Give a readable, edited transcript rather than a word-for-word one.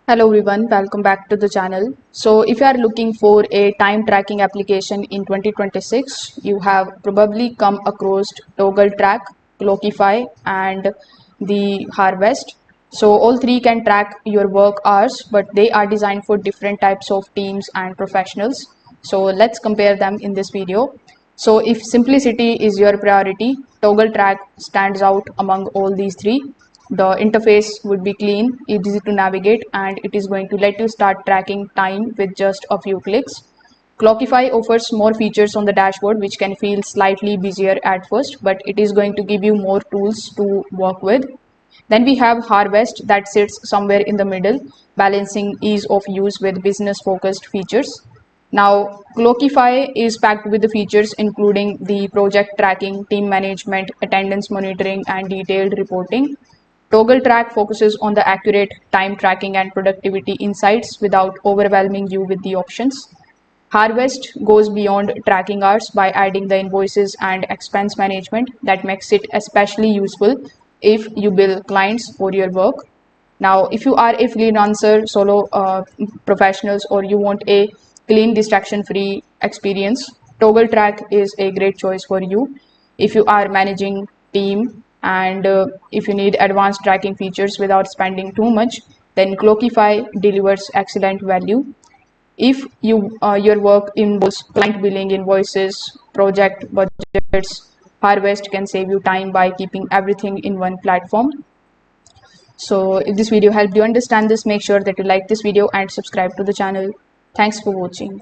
Hello everyone, welcome back to the channel. So if you are looking for a time tracking application in 2026, you have probably come across Toggl Track, Clockify and the Harvest. So all three can track your work hours, but they are designed for different types of teams and professionals. So let's compare them in this video. So if simplicity is your priority, Toggl Track stands out among all these three. The interface would be clean, easy to navigate, and it is going to let you start tracking time with just a few clicks. Clockify offers more features on the dashboard, which can feel slightly busier at first, but it is going to give you more tools to work with. Then we have Harvest that sits somewhere in the middle, balancing ease of use with business focused features. Now, Clockify is packed with the features including the project tracking, team management, attendance monitoring, and detailed reporting. Toggl Track focuses on the accurate time tracking and productivity insights without overwhelming you with the options. Harvest goes beyond tracking hours by adding the invoices and expense management that makes it especially useful if you bill clients for your work. Now, if you are a freelancer, solo professionals, or you want a clean, distraction-free experience, Toggl Track is a great choice for you. If you are managing team and if you need advanced tracking features without spending too much, then Clockify delivers excellent value. If your work involves client billing, invoices, project budgets, Harvest can save you time by keeping everything in one platform. So if this video helped you understand this, make sure that you like this video and subscribe to the channel. Thanks for watching.